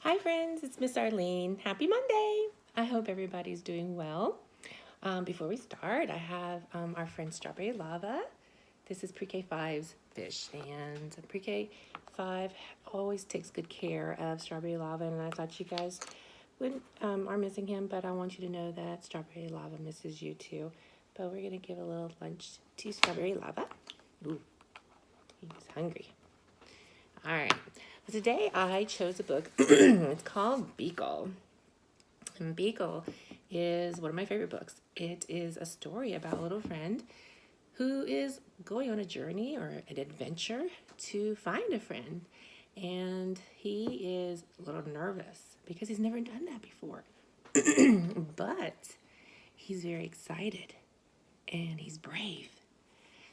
Hi friends, it's Miss Arlene. Happy Monday! I hope everybody's doing well. Before we start, I have our friend Strawberry Lava. This is Pre-K 5's fish, and Pre-K 5 always takes good care of Strawberry Lava, and I thought you guys are missing him, but I want you to know that Strawberry Lava misses you too. But we're gonna give a little lunch to Strawberry Lava. Ooh, he's hungry. All right. Today I chose a book. It's called Beekle. And Beekle is one of my favorite books. It is a story about a little friend who is going on a journey or an adventure to find a friend. And he is a little nervous because he's never done that before. But he's very excited and he's brave.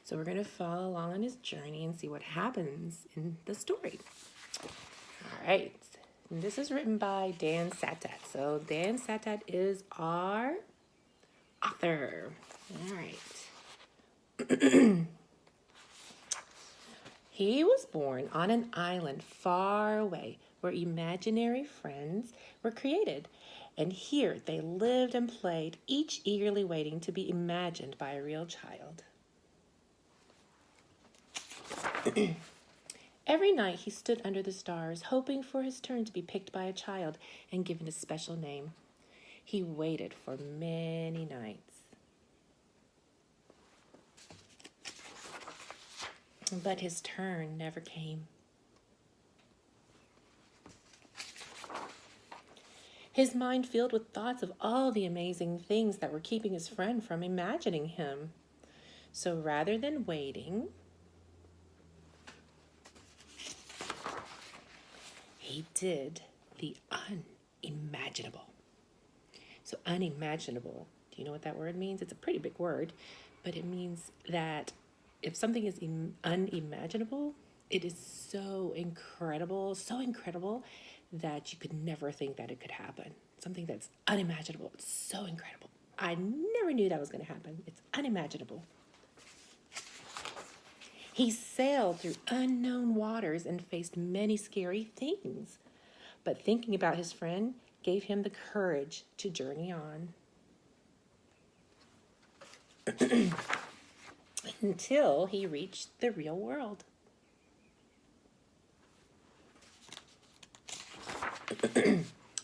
So we're going to follow along on his journey and see what happens in the story. All right. And this is written by Dan Satat. So Dan Satat is our author. All right. He was born on an island far away where imaginary friends were created. And here they lived and played, each eagerly waiting to be imagined by a real child. Every night he stood under the stars, hoping for his turn to be picked by a child and given a special name. He waited for many nights. But his turn never came. His mind filled with thoughts of all the amazing things that were keeping his friend from imagining him. So rather than waiting, he did the unimaginable. So unimaginable, do you know what that word means? It's a pretty big word, but it means that if something is unimaginable, it is so incredible that you could never think that it could happen. Something that's unimaginable, it's so incredible. I never knew that was going to happen. It's unimaginable. He sailed through unknown waters and faced many scary things. But thinking about his friend gave him the courage to journey on. Until he reached the real world.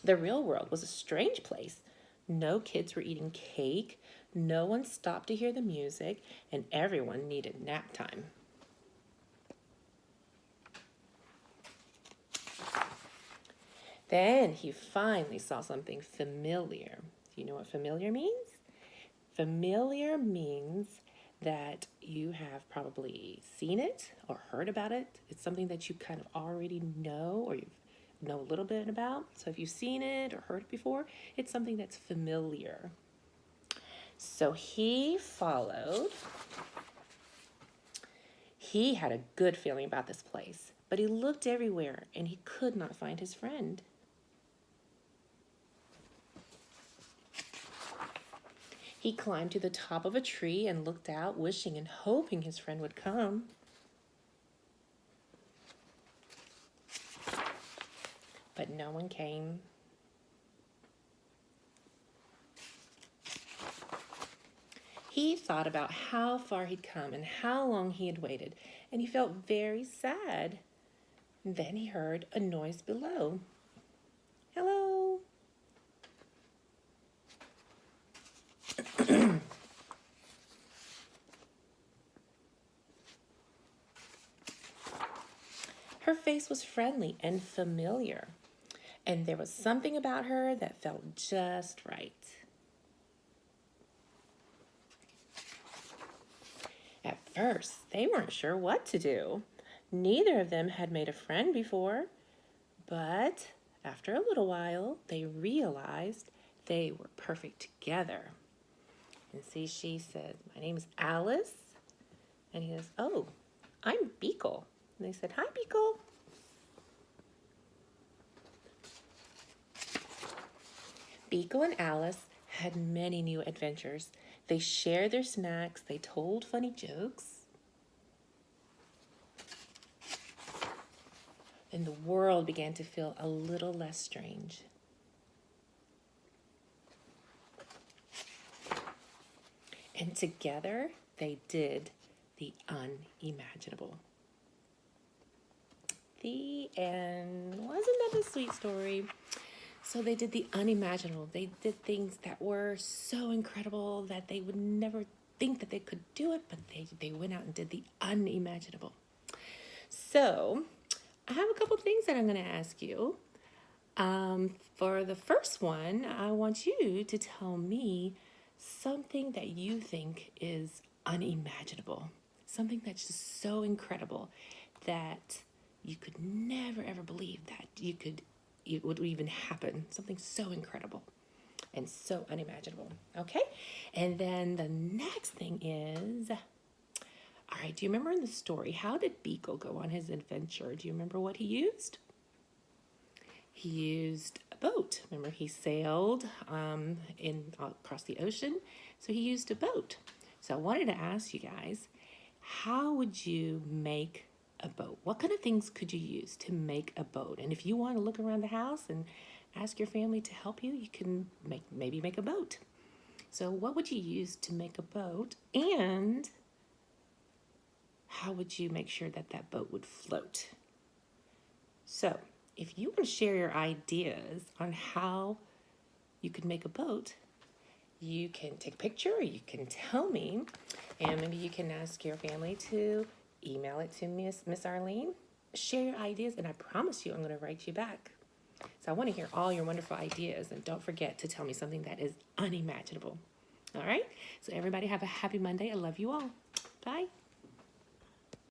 The real world was a strange place. No kids were eating cake, no one stopped to hear the music, and everyone needed nap time. Then he finally saw something familiar. Do you know what familiar means? Familiar means that you have probably seen it or heard about it. It's something that you kind of already know or you know a little bit about. So if you've seen it or heard it before, it's something that's familiar. So he followed. He had a good feeling about this place, but he looked everywhere and he could not find his friend. He climbed to the top of a tree and looked out, wishing and hoping his friend would come. But no one came. He thought about how far he'd come and how long he had waited, and he felt very sad. And then he heard a noise below. Hello. Her face was friendly and familiar, and there was something about her that felt just right. At first, they weren't sure what to do. Neither of them had made a friend before, but after a little while, they realized they were perfect together. And see, she said, "My name is Alice." And he says, "Oh, I'm Beekle." And they said, "Hi, Beekle." Beekle and Alice had many new adventures. They shared their snacks. They told funny jokes. and the world began to feel a little less strange. And together, they did the unimaginable. The end. Wasn't that a sweet story? So they did the unimaginable. They did things that were so incredible that they would never think that they could do it, but they went out and did the unimaginable. So I have a couple things that I'm going to ask you. For the first one, I want you to tell me something that you think is unimaginable, something that's just so incredible that you could never ever believe that it would even happen. Something so incredible and so unimaginable. Okay, and then the next thing is, all right, do you remember in the story, how did Beekle go on his adventure? Do you remember what he used? He used a boat. Remember, he sailed across the ocean, so he used a boat. So I wanted to ask you guys, how would you make a boat? What kind of things could you use to make a boat? And if you want to look around the house and ask your family to help you, you can maybe make a boat. So what would you use to make a boat? And how would you make sure that that boat would float? So if you want to share your ideas on how you could make a boat, you can take a picture, or you can tell me, and maybe you can ask your family to email it to Miss Arlene. Share your ideas, and I promise you I'm going to write you back. So I want to hear all your wonderful ideas, and don't forget to tell me something that is unimaginable. All right? So everybody have a happy Monday. I love you all. Bye.